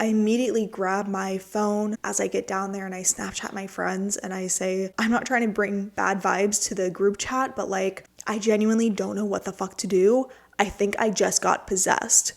I immediately grab my phone as I get down there and I Snapchat my friends and I say, I'm not trying to bring bad vibes to the group chat, but like, I genuinely don't know what the fuck to do. I think I just got possessed.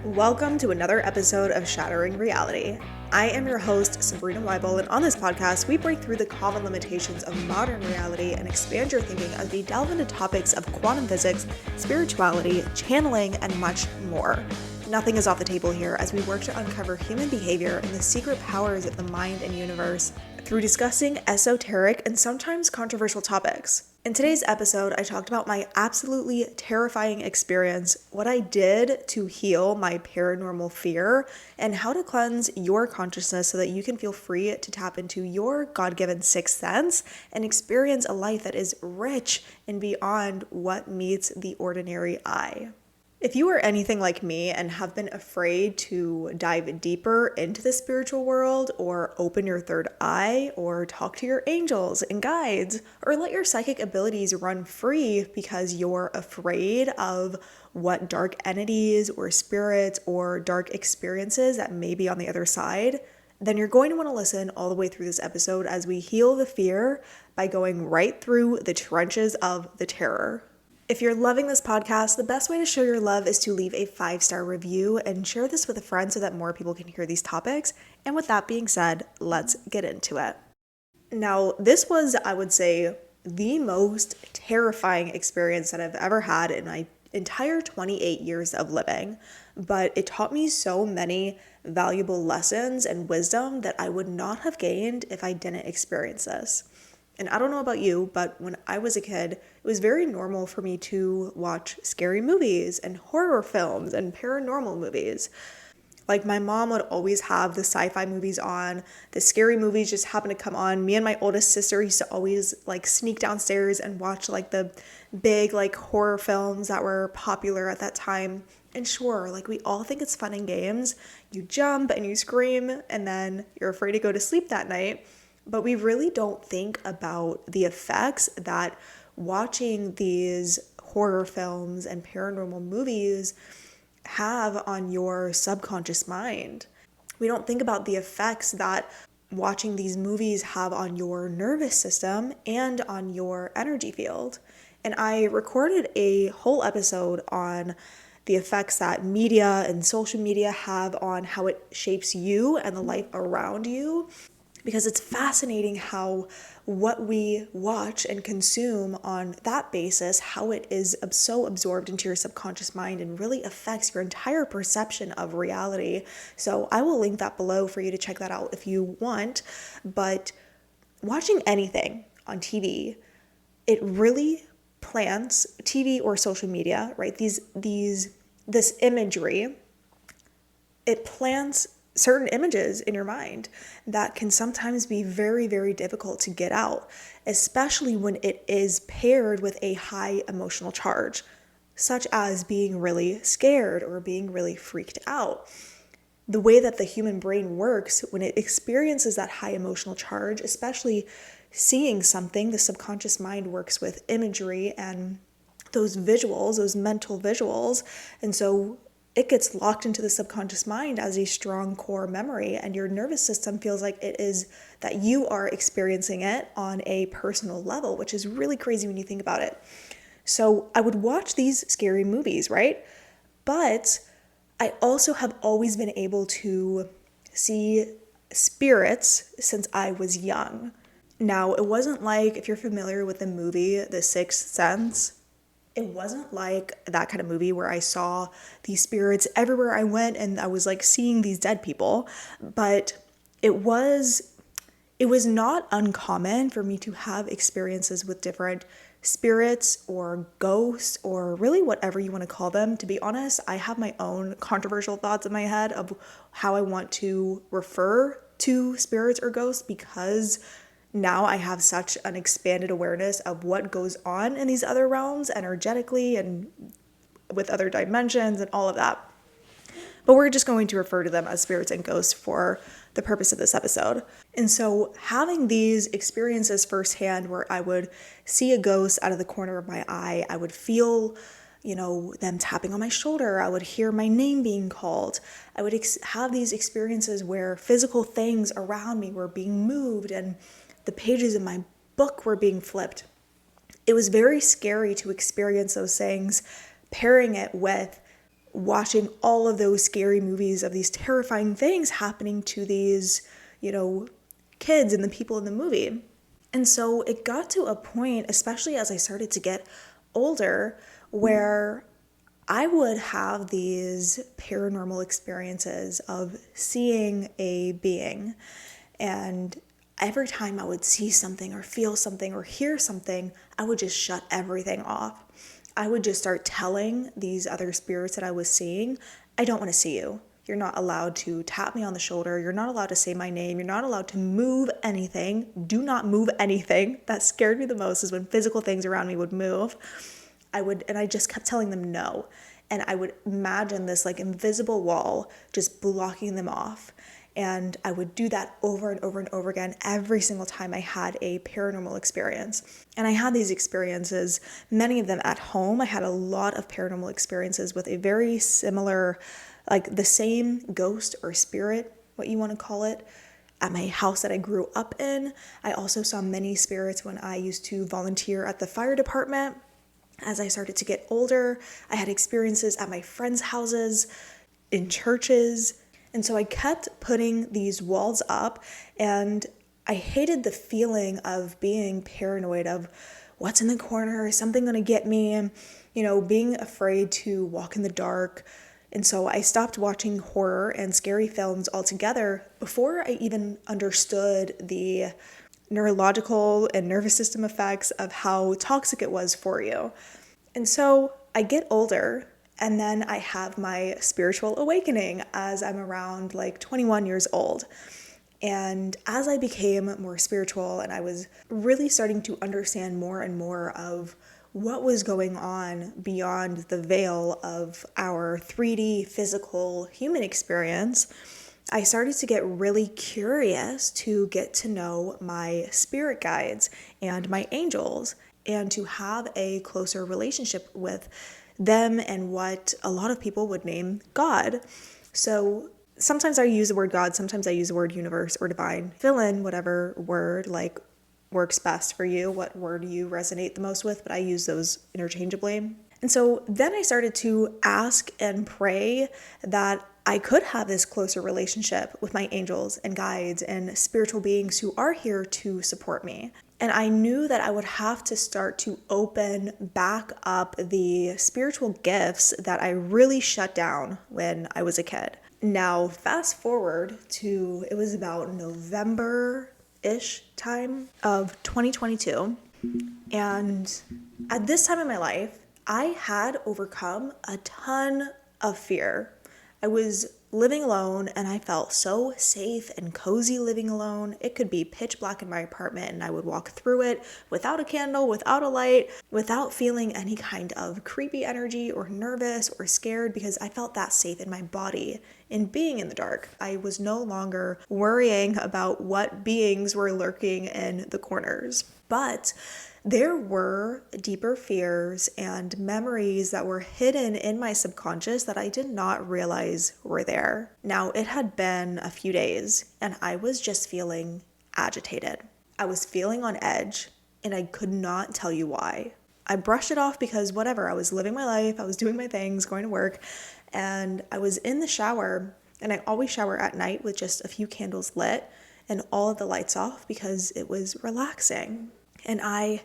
Welcome to another episode of Shattering Reality. I am your host, Sabrina Weibel, and on this podcast, we break through the common limitations of modern reality and expand your thinking as we delve into topics of quantum physics, spirituality, channeling, and much more. Nothing is off the table here as we work to uncover human behavior and the secret powers of the mind and universe through discussing esoteric and sometimes controversial topics. In today's episode, I talked about my absolutely terrifying experience, what I did to heal my paranormal fear, and how to cleanse your consciousness so that you can feel free to tap into your God-given sixth sense and experience a life that is rich and beyond what meets the ordinary eye. If you are anything like me and have been afraid to dive deeper into the spiritual world or open your third eye or talk to your angels and guides or let your psychic abilities run free because you're afraid of what dark entities or spirits or dark experiences that may be on the other side, then you're going to want to listen all the way through this episode as we heal the fear by going right through the trenches of the terror. If you're loving this podcast, the best way to show your love is to leave a 5-star review and share this with a friend so that more people can hear these topics. And with that being said, let's get into it. Now, this was, I would say, the most terrifying experience that I've ever had in my entire 28 years of living. But it taught me so many valuable lessons and wisdom that I would not have gained if I didn't experience this. And I don't know about you, but when I was a kid, it was very normal for me to watch scary movies and horror films and paranormal movies. Like my mom would always have the sci-fi movies on, the scary movies just happened to come on. Me and my oldest sister used to always like sneak downstairs and watch like the big like horror films that were popular at that time. And sure, like we all think it's fun and games. You jump and you scream and then you're afraid to go to sleep that night. But we really don't think about the effects that watching these horror films and paranormal movies have on your subconscious mind. We don't think about the effects that watching these movies have on your nervous system and on your energy field. And I recorded a whole episode on the effects that media and social media have on how it shapes you and the life around you. Because it's fascinating how what we watch and consume on that basis, how it is so absorbed into your subconscious mind and really affects your entire perception of reality. So I will link that below for you to check that out if you want. But watching anything on TV, it really plants TV or social media, right? This imagery, it plants certain images in your mind that can sometimes be very, very difficult to get out, especially when it is paired with a high emotional charge, such as being really scared or being really freaked out. The way that the human brain works when it experiences that high emotional charge, especially seeing something, the subconscious mind works with imagery and those visuals, those mental visuals. And so it gets locked into the subconscious mind as a strong core memory, and your nervous system feels like it is that you are experiencing it on a personal level, which is really crazy when you think about it. So I would watch these scary movies, right? But I also have always been able to see spirits since I was young. Now, it wasn't like, if you're familiar with the movie The Sixth Sense, it wasn't like that kind of movie where I saw these spirits everywhere I went and I was like seeing these dead people. But it was not uncommon for me to have experiences with different spirits or ghosts or really whatever you want to call them. To be honest, I have my own controversial thoughts in my head of how I want to refer to spirits or ghosts because now I have such an expanded awareness of what goes on in these other realms energetically and with other dimensions and all of that. But we're just going to refer to them as spirits and ghosts for the purpose of this episode. And so having these experiences firsthand where I would see a ghost out of the corner of my eye, I would feel them tapping on my shoulder. I would hear my name being called. I would have these experiences where physical things around me were being moved and the pages in my book were being flipped. It was very scary to experience those things, pairing it with watching all of those scary movies of these terrifying things happening to these, kids and the people in the movie. And so it got to a point, especially as I started to get older, where I would have these paranormal experiences of seeing a being. And every time I would see something or feel something or hear something, I would just shut everything off. I would just start telling these other spirits that I was seeing, I don't want to see you. You're not allowed to tap me on the shoulder. You're not allowed to say my name. You're not allowed to move anything. Do not move anything. That scared me the most, is when physical things around me would move. I just kept telling them no. And I would imagine this like invisible wall just blocking them off. And I would do that over and over and over again every single time I had a paranormal experience. And I had these experiences, many of them at home. I had a lot of paranormal experiences with a very similar, like the same ghost or spirit, what you want to call it, at my house that I grew up in. I also saw many spirits when I used to volunteer at the fire department. As I started to get older, I had experiences at my friends' houses, in churches. And so I kept putting these walls up, and I hated the feeling of being paranoid of what's in the corner, is something going to get me, being afraid to walk in the dark. And so I stopped watching horror and scary films altogether before I even understood the neurological and nervous system effects of how toxic it was for you. And so I get older, and then I have my spiritual awakening as I'm around like 21 years old. And as I became more spiritual and I was really starting to understand more and more of what was going on beyond the veil of our 3D physical human experience, I started to get really curious to get to know my spirit guides and my angels, and to have a closer relationship with them and what a lot of people would name God. So sometimes I use the word God, sometimes I use the word universe or divine. Fill in whatever word like works best for you, what word you resonate the most with, but I use those interchangeably. And so then I started to ask and pray that I could have this closer relationship with my angels and guides and spiritual beings who are here to support me. And I knew that I would have to start to open back up the spiritual gifts that I really shut down when I was a kid. Now, fast forward to, it was about November-ish time of 2022. And at this time in my life, I had overcome a ton of fear. I was living alone and I felt so safe and cozy living alone. It could be pitch black in my apartment and I would walk through it without a candle, without a light, without feeling any kind of creepy energy or nervous or scared, because I felt that safe in my body in being in the dark. I was no longer worrying about what beings were lurking in the corners. But there were deeper fears and memories that were hidden in my subconscious that I did not realize were there. Now, it had been a few days and I was just feeling agitated. I was feeling on edge and I could not tell you why. I brushed it off because whatever, I was living my life, I was doing my things, going to work, and I was in the shower, and I always shower at night with just a few candles lit and all of the lights off because it was relaxing. And I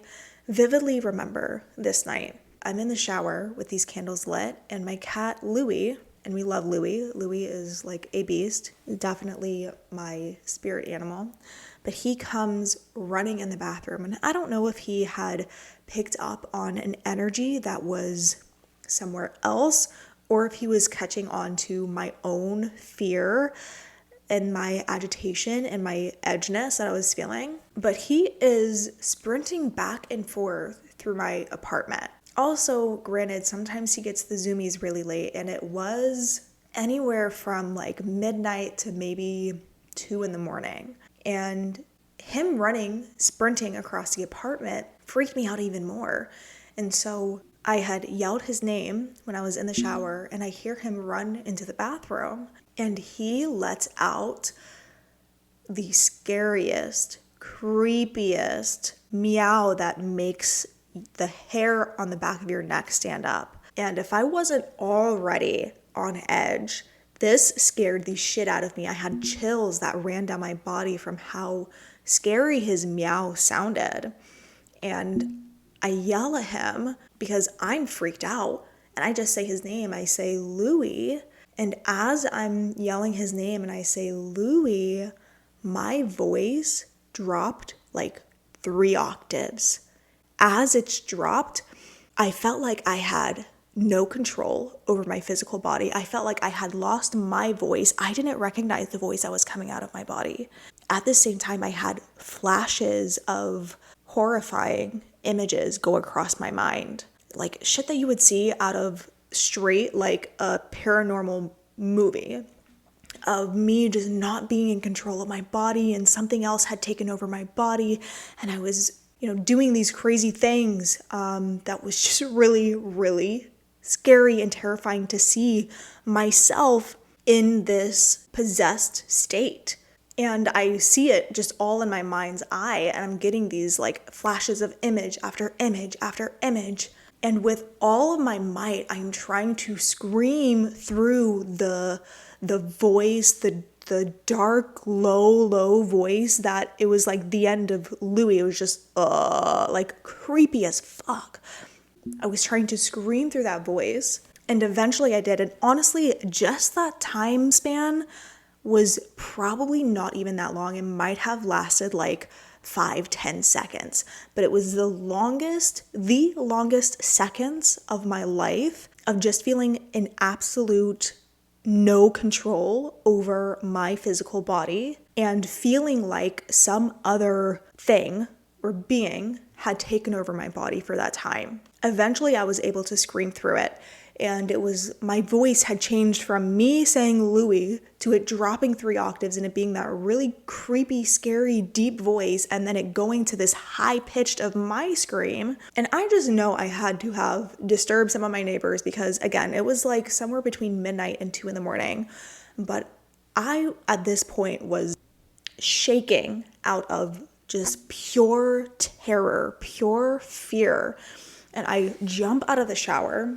vividly remember this night. I'm in the shower with these candles lit, and my cat Louie, and we love Louie. Louie is like a beast, definitely my spirit animal. But he comes running in the bathroom, and I don't know if he had picked up on an energy that was somewhere else, or if he was catching on to my own fear and my agitation and my edginess that I was feeling. But he is sprinting back and forth through my apartment. Also, granted, sometimes he gets the zoomies really late, and it was anywhere from like midnight to maybe 2 a.m. And him sprinting across the apartment freaked me out even more. And so I had yelled his name when I was in the shower, and I hear him run into the bathroom, and he lets out the scariest, creepiest meow that makes the hair on the back of your neck stand up. And if I wasn't already on edge, this scared the shit out of me. I had chills that ran down my body from how scary his meow sounded. And I yell at him because I'm freaked out. And I just say his name. I say, Louie. And as I'm yelling his name and I say, Louie, my voice dropped like 3 octaves. As it's dropped, I felt like I had no control over my physical body. I felt like I had lost my voice. I didn't recognize the voice that was coming out of my body. At the same time, I had flashes of horrifying images go across my mind. Like shit that you would see out of straight like a paranormal movie, of me just not being in control of my body and something else had taken over my body, and I was, doing these crazy things that was just really, really scary and terrifying to see myself in this possessed state. And I see it just all in my mind's eye, and I'm getting these like flashes of image after image after image. And with all of my might, I'm trying to scream through the voice, the dark, low voice that it was like the end of Louie. It was just like creepy as fuck. I was trying to scream through that voice, and eventually I did. And honestly, just that time span was probably not even that long. It might have lasted like 5-10 seconds, but it was the longest seconds of my life of just feeling in absolute no control over my physical body and feeling like some other thing or being had taken over my body for that time. Eventually I was able to scream through it, and it was, my voice had changed from me saying Louie to it dropping 3 octaves and it being that really creepy, scary, deep voice, and then it going to this high pitched of my scream. And I just know I had to have disturbed some of my neighbors because, again, it was like somewhere between midnight and 2 a.m. But I, at this point, was shaking out of just pure terror, pure fear. And I jump out of the shower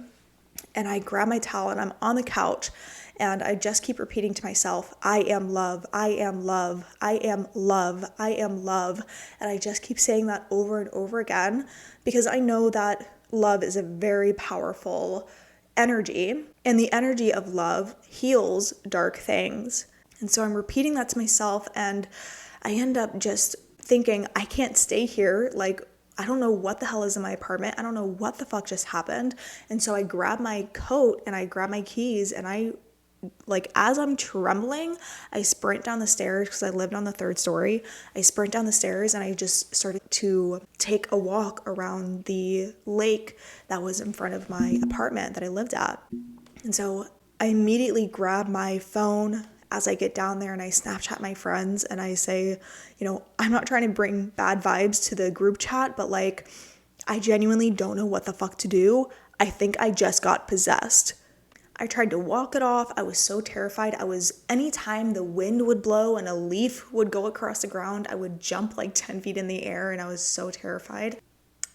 and I grab my towel and I'm on the couch and I just keep repeating to myself, I am love, I am love, I am love, I am love. And I just keep saying that over and over again because I know that love is a very powerful energy, and the energy of love heals dark things. And so I'm repeating that to myself, and I end up just thinking, I can't stay here. Like, I don't know what the hell is in my apartment. I don't know what the fuck just happened. And so I grab my coat and I grab my keys, and as I'm trembling, I sprint down the stairs because I lived on the 3rd story. I sprint down the stairs and I just started to take a walk around the lake that was in front of my apartment that I lived at. And so I immediately grab my phone as I get down there and I Snapchat my friends and I say, I'm not trying to bring bad vibes to the group chat, but I genuinely don't know what the fuck to do. I think I just got possessed. I tried to walk it off. I was so terrified. Anytime the wind would blow and a leaf would go across the ground, I would jump 10 feet in the air, and I was so terrified.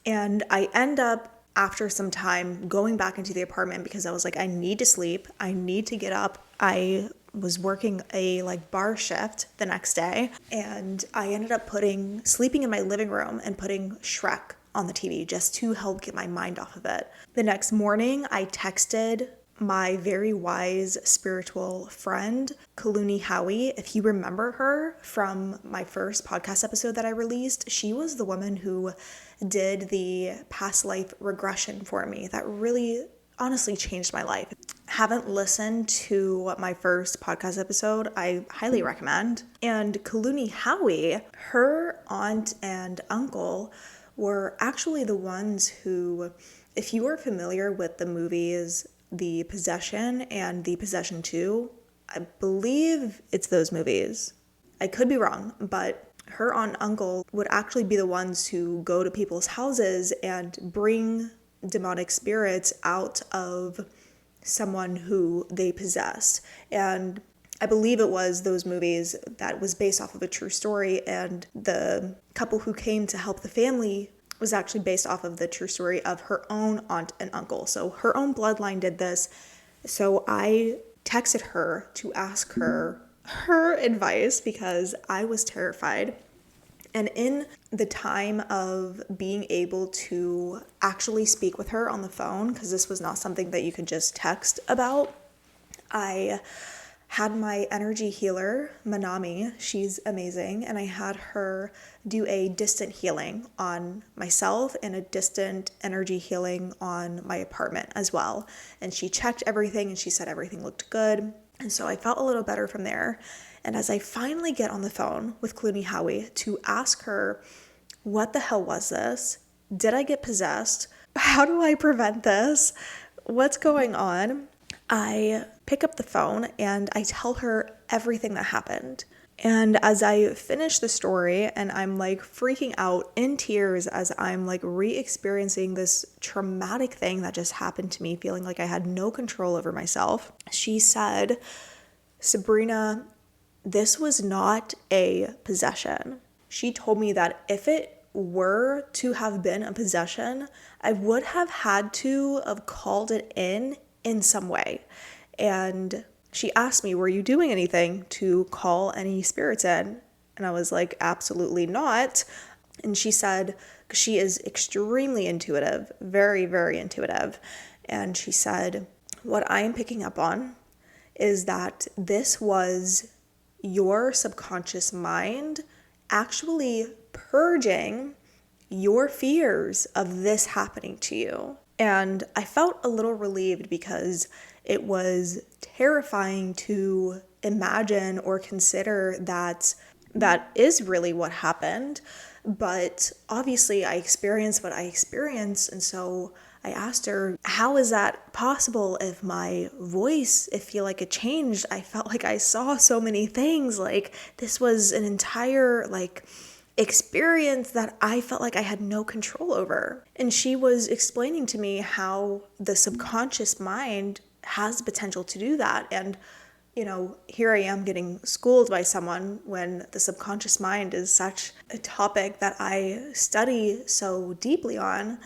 And I end up, after some time, going back into the apartment because I was like, I need to sleep. I need to get up. I was working a bar shift the next day, and I ended up sleeping in my living room and putting Shrek on the TV just to help get my mind off of it. The next morning, I texted my very wise spiritual friend, Kalunyahawi. If you remember her from my first podcast episode that I released, she was the woman who did the past life regression for me that really honestly changed my life. Haven't listened to my first podcast episode, I highly recommend. And Kalunyahawi, her aunt and uncle were actually the ones who, if you are familiar with the movies The Possession and The Possession 2, I believe it's those movies. I could be wrong, but her aunt and uncle would actually be the ones who go to people's houses and bring demonic spirits out of someone who they possessed. And I believe it was those movies that was based off of a true story, and the couple who came to help the family was actually based off of the true story of her own aunt and uncle. So her own bloodline did this. So I texted her to ask her advice because I was terrified. And in the time of being able to actually speak with her on the phone, because this was not something that you could just text about, I had my energy healer, Manami, she's amazing, and I had her do a distant healing on myself and a distant energy healing on my apartment as well. And she checked everything and she said everything looked good. And so I felt a little better from there. And as I finally get on the phone with Kalunyahawi to ask her, what the hell was this? Did I get possessed? How do I prevent this? What's going on? I pick up the phone and I tell her everything that happened. And as I finish the story and I'm like freaking out in tears as I'm like re-experiencing this traumatic thing that just happened to me, feeling like I had no control over myself, she said, Sabrina, this was not a possession. She told me that if it were to have been a possession, I would have had to have called it in some way. And she asked me, were you doing anything to call any spirits in? And I was like, absolutely not. And she said, she is extremely intuitive, very, very intuitive. And she said, what I am picking up on is that this was your subconscious mind actually purging your fears of this happening to you. And I felt a little relieved because it was terrifying to imagine or consider that that is really what happened. But obviously I experienced what I experienced. And so I asked her, how is that possible if my voice, I feel like it changed? I felt like I saw so many things. Like this was an entire experience that I felt like I had no control over. And she was explaining to me how the subconscious mind has the potential to do that. And, you know, here I am getting schooled by someone when the subconscious mind is such a topic that I study so deeply on.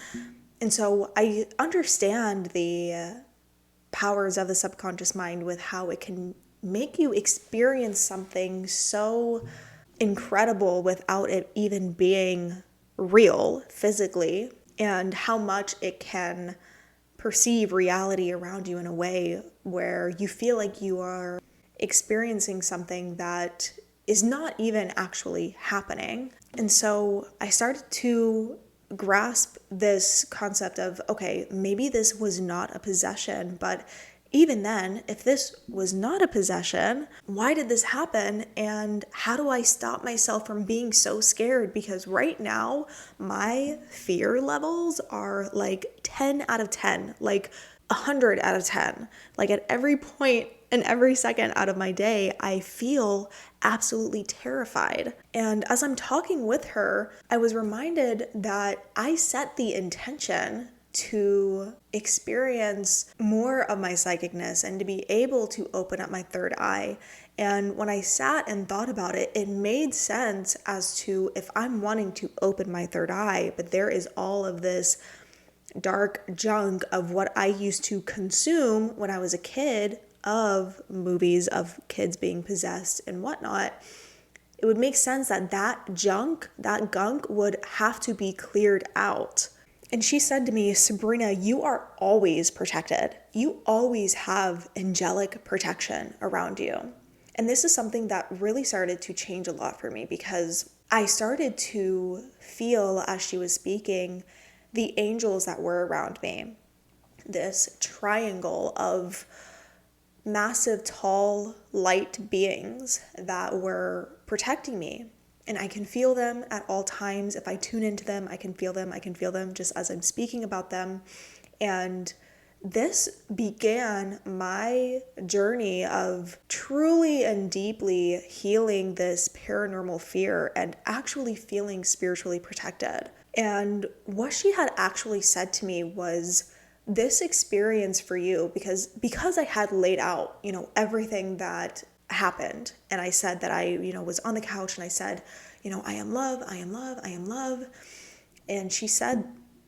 And so I understand the powers of the subconscious mind with how it can make you experience something so incredible without it even being real physically, and how much it can perceive reality around you in a way where you feel like you are experiencing something that is not even actually happening. And so I started to grasp this concept of, okay, maybe this was not a possession, but even then, if this was not a possession, why did this happen? And how do I stop myself from being so scared? Because right now, my fear levels are like 10 out of 10, like 100 out of 10. Like at every point and every second out of my day, I feel absolutely terrified. And as I'm talking with her, I was reminded that I set the intention to experience more of my psychicness and to be able to open up my third eye. And when I sat and thought about it, it made sense as to if I'm wanting to open my third eye, but there is all of this dark junk of what I used to consume when I was a kid, of movies of kids being possessed and whatnot, it would make sense that that gunk would have to be cleared out. And she said to me, Sabrina, you are always protected. You always have angelic protection around you. And this is something that really started to change a lot for me, because I started to feel, as she was speaking, the angels that were around me. This triangle of massive, tall, light beings that were protecting me. And I can feel them at all times. If I tune into them, I can feel them. I can feel them just as I'm speaking about them. And this began my journey of truly and deeply healing this paranormal fear and actually feeling spiritually protected. And what she had actually said to me was, this experience for you, because I had laid out, everything that happened. And I said that I, was on the couch and I said, I am love, I am love, I am love. And she said,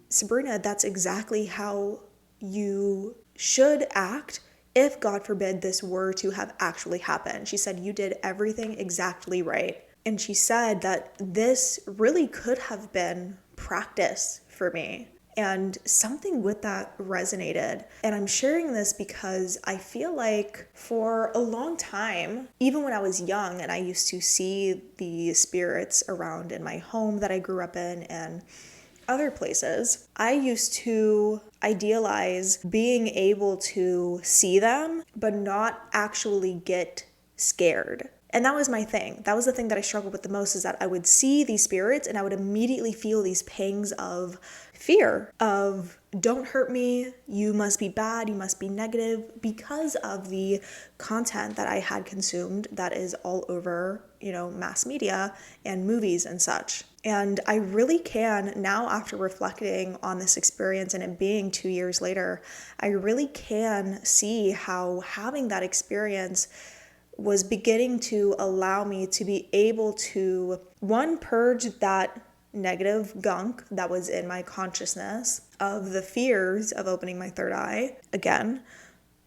Sabrina, that's exactly how you should act if, God forbid, this were to have actually happened. She said, you did everything exactly right. And she said that this really could have been practice for me. And something with that resonated. And I'm sharing this because I feel like for a long time, even when I was young and I used to see the spirits around in my home that I grew up in and other places, I used to idealize being able to see them, but not actually get scared. And that was my thing. That was the thing that I struggled with the most, is that I would see these spirits and I would immediately feel these pangs of fear of, don't hurt me, you must be bad, you must be negative, because of the content that I had consumed that is all over, mass media and movies and such. And I really can now, after reflecting on this experience and it being 2 years later, I really can see how having that experience was beginning to allow me to be able to, one, purge that negative gunk that was in my consciousness of the fears of opening my third eye again,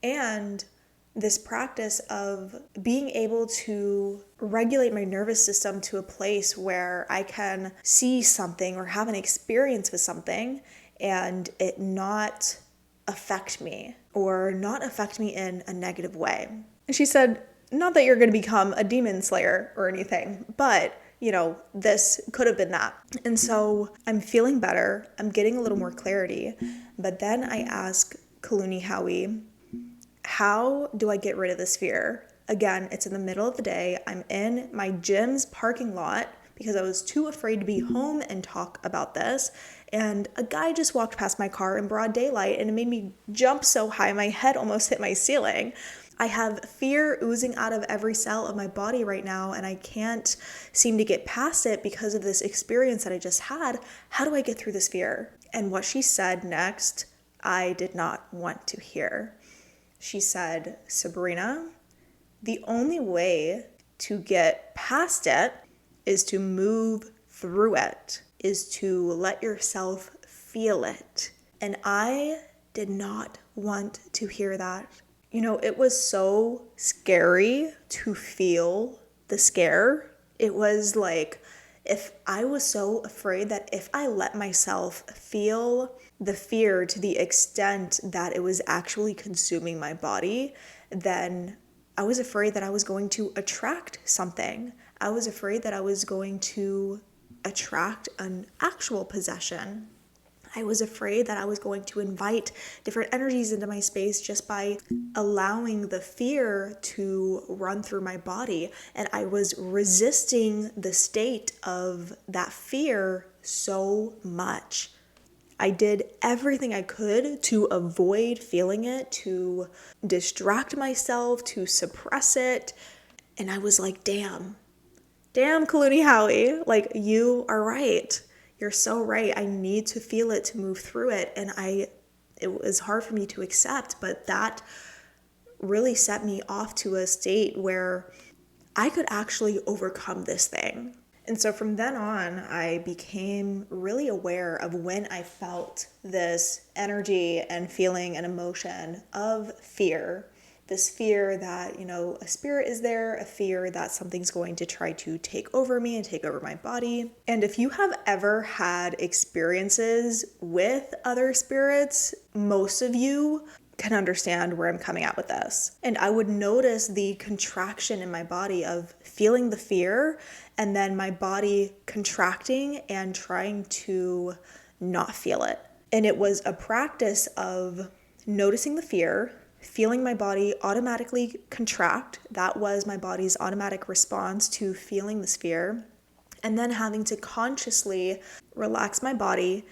and this practice of being able to regulate my nervous system to a place where I can see something or have an experience with something and it not affect me, or not affect me in a negative way. And she said, not that you're going to become a demon slayer or anything, but this could have been that. And so I'm feeling better. I'm getting a little more clarity. But then I ask Kalunyahawi, how do I get rid of this fear? Again, it's in the middle of the day. I'm in my gym's parking lot because I was too afraid to be home and talk about this. And a guy just walked past my car in broad daylight and it made me jump so high my head almost hit my ceiling. I have fear oozing out of every cell of my body right now, and I can't seem to get past it because of this experience that I just had. How do I get through this fear? And what she said next, I did not want to hear. She said, Sabrina, the only way to get past it is to move through it, is to let yourself feel it. And I did not want to hear that. It was so scary to feel the scare. It was like, if I was so afraid that if I let myself feel the fear to the extent that it was actually consuming my body, then I was afraid that I was going to attract something. I was afraid that I was going to attract an actual possession. I was afraid that I was going to invite different energies into my space just by allowing the fear to run through my body. And I was resisting the state of that fear so much. I did everything I could to avoid feeling it, to distract myself, to suppress it. And I was like, damn, Kalunyahawi, like, you are right. You're so right. I need to feel it to move through it. And it was hard for me to accept, but that really set me off to a state where I could actually overcome this thing. And so from then on, I became really aware of when I felt this energy and feeling and emotion of fear. This fear that, a spirit is there, a fear that something's going to try to take over me and take over my body. And if you have ever had experiences with other spirits, most of you can understand where I'm coming at with this. And I would notice the contraction in my body of feeling the fear and then my body contracting and trying to not feel it. And it was a practice of noticing the fear, feeling my body automatically contract. That was my body's automatic response to feeling this fear. And then having to consciously relax my body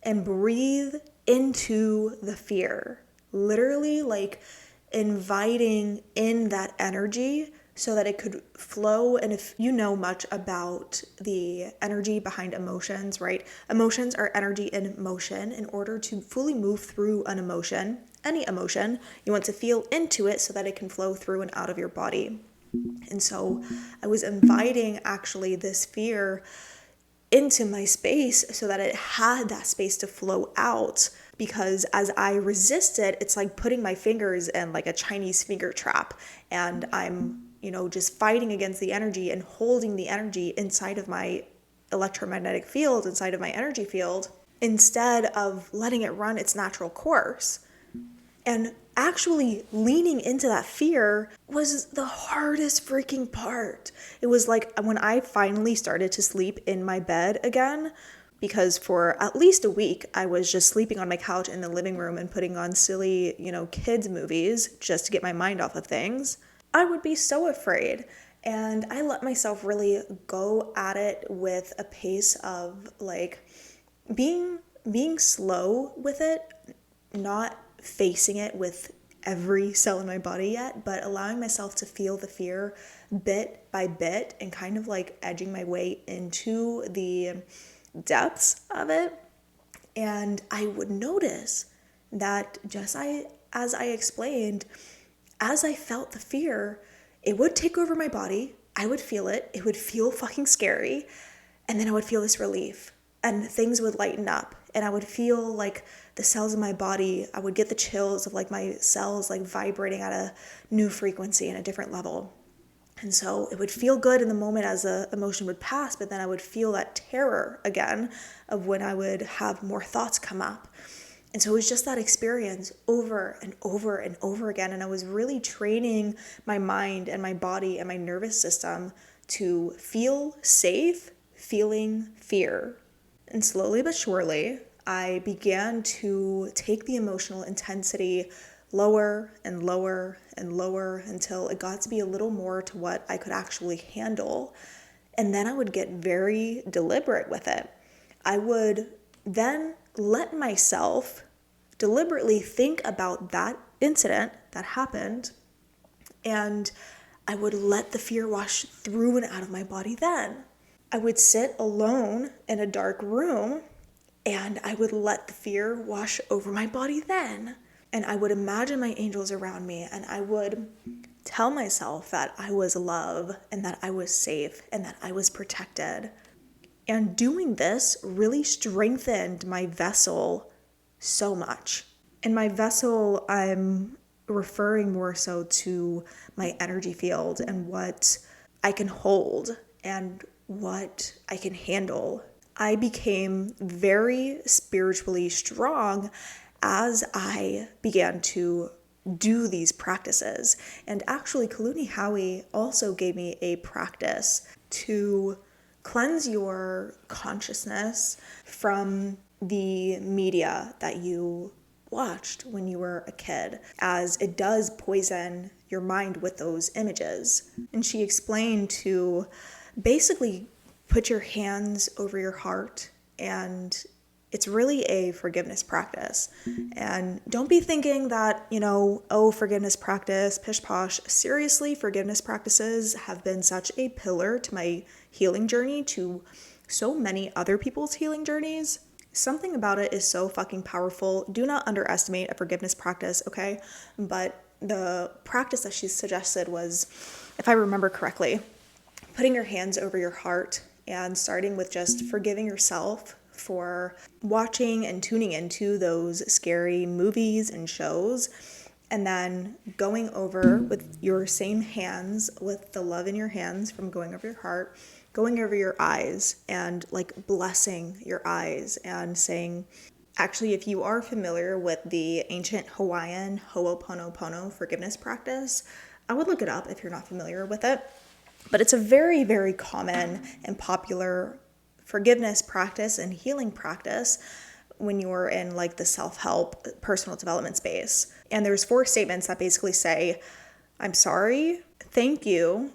and breathe into the fear. Literally like inviting in that energy so that it could flow. And if you know much about the energy behind emotions, right? Emotions are energy in motion. In order to fully move through an emotion, any emotion, you want to feel into it so that it can flow through and out of your body. And so I was inviting actually this fear into my space so that it had that space to flow out. Because as I resist it, it's like putting my fingers in like a Chinese finger trap, and I'm, just fighting against the energy and holding the energy inside of my electromagnetic field, inside of my energy field, instead of letting it run its natural course. And actually leaning into that fear was the hardest freaking part. It was like when I finally started to sleep in my bed again, because for at least a week, I was just sleeping on my couch in the living room and putting on silly, kids movies just to get my mind off of things. I would be so afraid. And I let myself really go at it with a pace of like being slow with it, not facing it with every cell in my body yet, but allowing myself to feel the fear bit by bit and kind of like edging my way into the depths of it. And I would notice that just as I explained, as I felt the fear, it would take over my body. I would feel it. It would feel fucking scary. And then I would feel this relief and things would lighten up. And I would feel like the cells in my body, I would get the chills of like my cells like vibrating at a new frequency and a different level. And so it would feel good in the moment as the emotion would pass, but then I would feel that terror again of when I would have more thoughts come up. And so it was just that experience over and over and over again. And I was really training my mind and my body and my nervous system to feel safe, feeling fear. And slowly but surely, I began to take the emotional intensity lower and lower and lower until it got to be a little more to what I could actually handle. And then I would get very deliberate with it. I would then let myself deliberately think about that incident that happened, and I would let the fear wash through and out of my body then. I would sit alone in a dark room and I would let the fear wash over my body then. And I would imagine my angels around me and I would tell myself that I was love and that I was safe and that I was protected. And doing this really strengthened my vessel so much. And my vessel, I'm referring more so to my energy field and what I can hold and what I can handle. I became very spiritually strong as I began to do these practices. And actually, Kalunyahawi also gave me a practice to cleanse your consciousness from the media that you watched when you were a kid, as it does poison your mind with those images. And she explained to basically put your hands over your heart, and it's really a forgiveness practice. And don't be thinking that, forgiveness practice, pish posh. Seriously, forgiveness practices have been such a pillar to my healing journey, to so many other people's healing journeys. Something about it is so fucking powerful. Do not underestimate a forgiveness practice, okay? But the practice that she suggested was, if I remember correctly, putting your hands over your heart and starting with just forgiving yourself for watching and tuning into those scary movies and shows, and then going over with your same hands, with the love in your hands from going over your heart, going over your eyes and like blessing your eyes and saying, actually, if you are familiar with the ancient Hawaiian Ho'oponopono forgiveness practice, I would look it up if you're not familiar with it. But it's a very, very common and popular forgiveness practice and healing practice when you're in like the self-help personal development space. And there's 4 statements that basically say, I'm sorry, thank you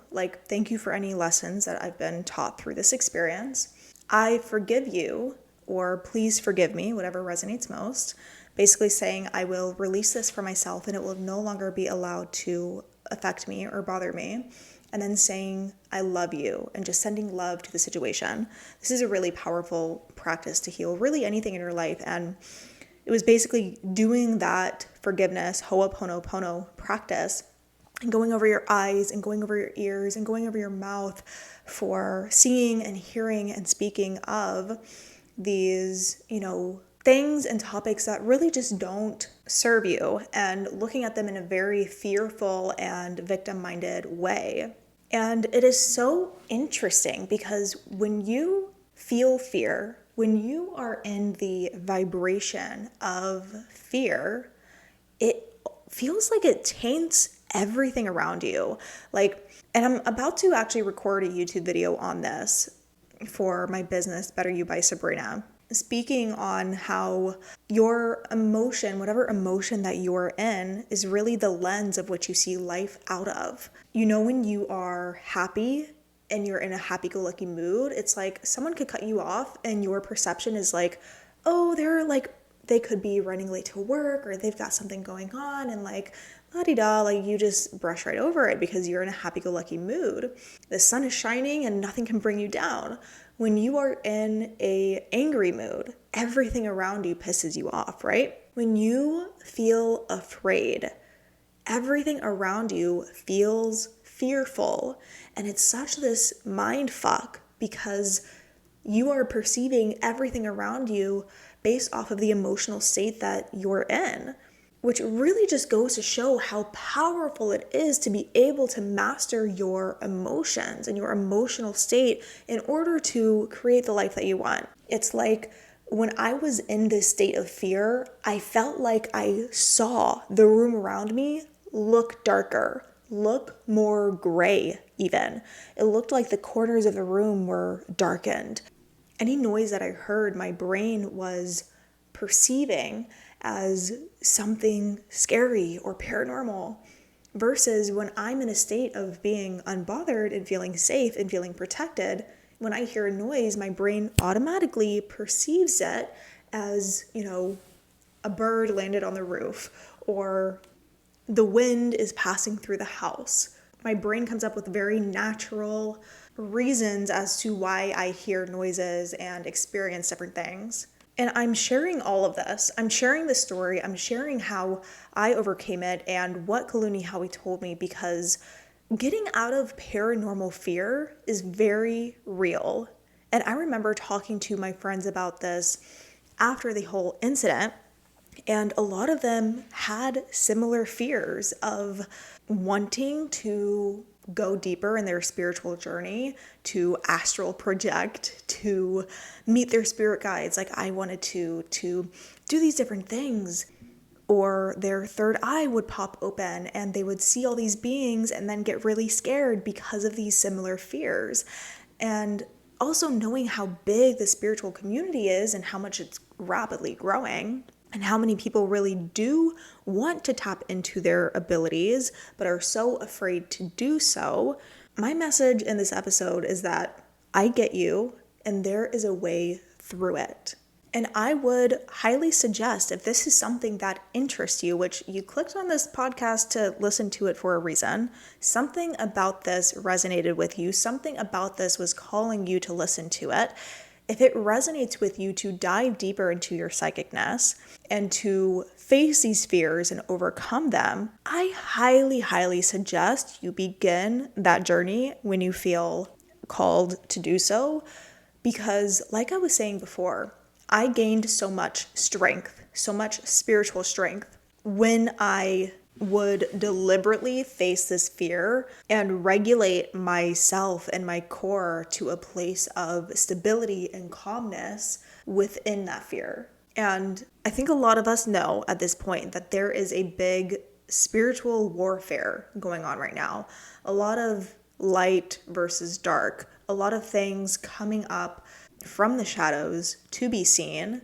for any lessons that I've been taught through this experience. I forgive you, or please forgive me, whatever resonates most. Basically saying I will release this for myself and it will no longer be allowed to affect me or bother me. and then saying, I love you, and just sending love to the situation. This is a really powerful practice to heal really anything in your life. And it was basically doing that forgiveness, ho'oponopono practice, and going over your eyes and going over your ears and going over your mouth for seeing and hearing and speaking of these, things and topics that really just don't serve you, and looking at them in a very fearful and victim-minded way. And it is so interesting because when you feel fear, when you are in the vibration of fear, it feels like it taints everything around you. And I'm about to actually record a YouTube video on this for my business, Better You by Sabrina, speaking on how your emotion, whatever emotion that you're in, is really the lens of what you see life out of. When you are happy and you're in a happy-go-lucky mood, it's like someone could cut you off and your perception is like, oh, they could be running late to work, or they've got something going on, and la-di-da, you just brush right over it because you're in a happy-go-lucky mood. The sun is shining and nothing can bring you down. When you are in a angry mood, everything around you pisses you off, right? When you feel afraid, everything around you feels fearful. And it's such this mind fuck because you are perceiving everything around you based off of the emotional state that you're in, which really just goes to show how powerful it is to be able to master your emotions and your emotional state in order to create the life that you want. It's like when I was in this state of fear, I felt like I saw the room around me look darker, look more gray even. It looked like the corners of the room were darkened. Any noise that I heard, my brain was perceiving as something scary or paranormal, versus when I'm in a state of being unbothered and feeling safe and feeling protected, when I hear a noise, my brain automatically perceives it as, a bird landed on the roof, or the wind is passing through the house. My brain comes up with very natural reasons as to why I hear noises and experience different things. And I'm sharing all of this. I'm sharing the story. I'm sharing how I overcame it and what Kalunyahawi told me, because getting out of paranormal fear is very real. And I remember talking to my friends about this after the whole incident, and a lot of them had similar fears of wanting to go deeper in their spiritual journey, to astral project, to meet their spirit guides. I wanted to do these different things. Or their third eye would pop open and they would see all these beings and then get really scared because of these similar fears. And also knowing how big the spiritual community is and how much it's rapidly growing, and how many people really do want to tap into their abilities but are so afraid to do so. My message in this episode is that I get you, and there is a way through it. And I would highly suggest, if this is something that interests you, which you clicked on this podcast to listen to it for a reason, something about this resonated with you, something about this was calling you to listen to it. If it resonates with you to dive deeper into your psychicness and to face these fears and overcome them, I highly, highly suggest you begin that journey when you feel called to do so. Because like I was saying before, I gained so much strength, so much spiritual strength when I would deliberately face this fear and regulate myself and my core to a place of stability and calmness within that fear. And I think a lot of us know at this point that there is a big spiritual warfare going on right now. A lot of light versus dark, a lot of things coming up from the shadows to be seen.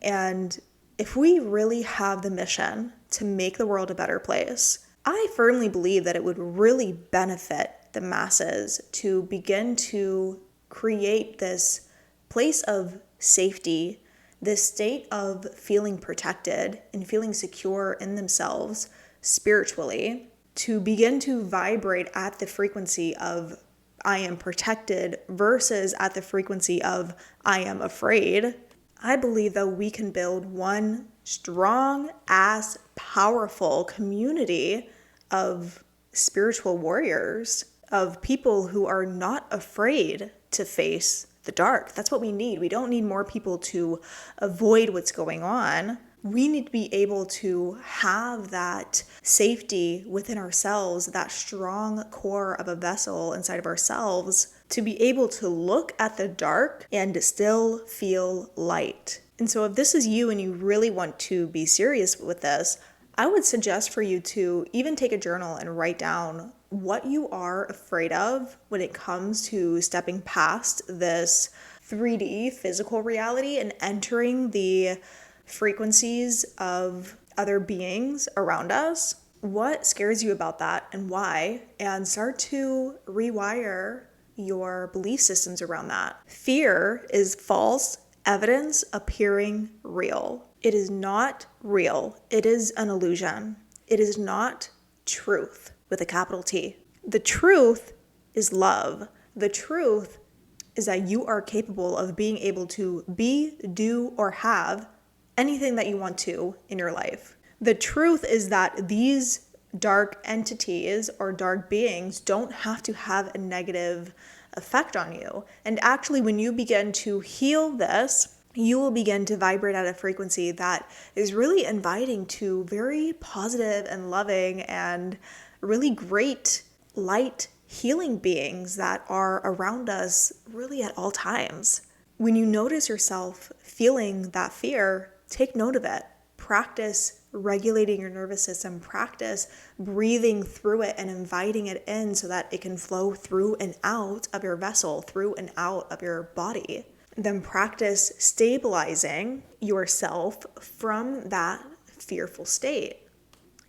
And if we really have the mission to make the world a better place, I firmly believe that it would really benefit the masses to begin to create this place of safety, this state of feeling protected and feeling secure in themselves spiritually, to begin to vibrate at the frequency of I am protected versus at the frequency of I am afraid, I believe that we can build one strong ass, powerful community of spiritual warriors, of people who are not afraid to face the dark. That's what we need. We don't need more people to avoid what's going on. We need to be able to have that safety within ourselves, that strong core of a vessel inside of ourselves, to be able to look at the dark and still feel light. And so if this is you and you really want to be serious with this, I would suggest for you to even take a journal and write down what you are afraid of when it comes to stepping past this 3D physical reality and entering the frequencies of other beings around us. What scares you about that and why? And start to rewire your belief systems around that. Fear is false evidence appearing real. It is not real. It is an illusion. It is not truth with a capital T. The truth is love. The truth is that you are capable of being able to be, do, or have anything that you want to in your life. The truth is that these dark entities or dark beings don't have to have a negative effect on you. And actually, when you begin to heal this, you will begin to vibrate at a frequency that is really inviting to very positive and loving and really great light healing beings that are around us really at all times. When you notice yourself feeling that fear, take note of it. Practice regulating your nervous system. Practice breathing through it and inviting it in so that it can flow through and out of your vessel, through and out of your body. Then practice stabilizing yourself from that fearful state.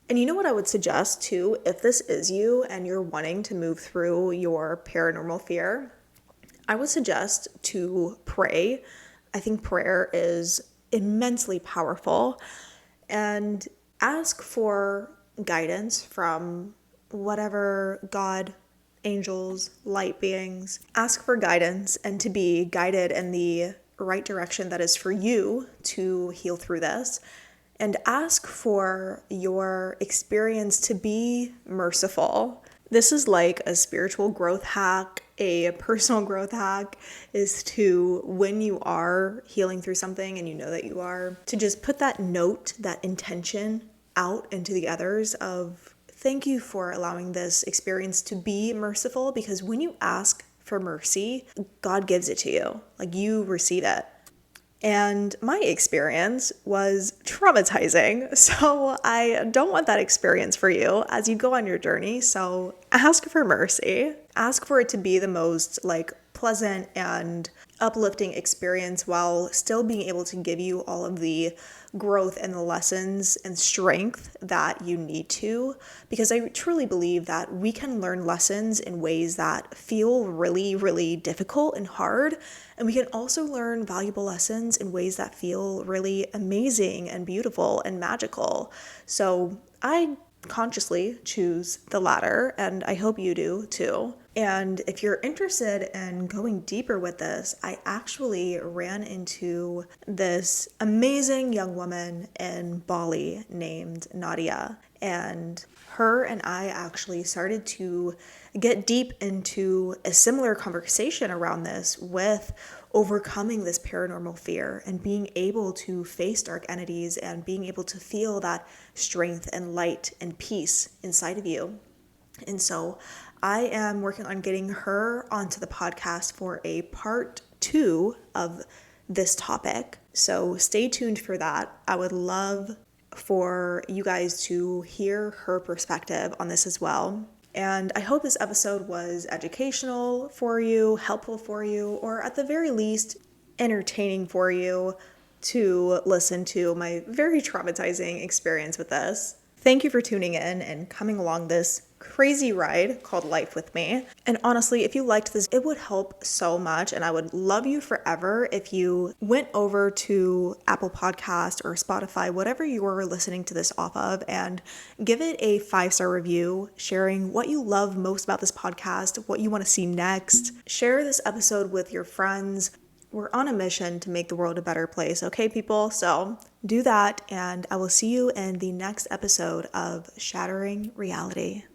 And you know what I would suggest too, if this is you and you're wanting to move through your paranormal fear, I would suggest to pray. I think prayer is immensely powerful, and ask for guidance from whatever God, angels, light beings. Ask for guidance and to be guided in the right direction that is for you to heal through this. And ask for your experience to be merciful. This is like a spiritual growth hack, a personal growth hack, is to, when you are healing through something and you know that you are, to just put that note, that intention out into the others of, thank you for allowing this experience to be merciful, because when you ask for mercy, God gives it to you. Like, you receive it. And my experience was traumatizing, so I don't want that experience for you as you go on your journey. So ask for mercy. Ask for it to be the most pleasant and uplifting experience while still being able to give you all of the growth and the lessons and strength that you need to, because I truly believe that we can learn lessons in ways that feel really, really difficult and hard, and we can also learn valuable lessons in ways that feel really amazing and beautiful and magical. So I consciously choose the latter, and I hope you do too. And if you're interested in going deeper with this, I actually ran into this amazing young woman in Bali named Nadia, and her and I actually started to get deep into a similar conversation around this with overcoming this paranormal fear and being able to face dark entities and being able to feel that strength and light and peace inside of you. And so I am working on getting her onto the podcast for a part 2 of this topic. So stay tuned for that. I would love for you guys to hear her perspective on this as well. And I hope this episode was educational for you, helpful for you, or at the very least, entertaining for you to listen to my very traumatizing experience with this. Thank you for tuning in and coming along this crazy ride called life with me. And honestly, if you liked this, it would help so much, and I would love you forever if you went over to Apple Podcast or Spotify, whatever you are listening to this off of, and give it a 5-star review, sharing what you love most about this podcast, what you want to see next. Share this episode with your friends. We're on a mission to make the world a better place, okay, people? So do that, and I will see you in the next episode of Shattering Reality.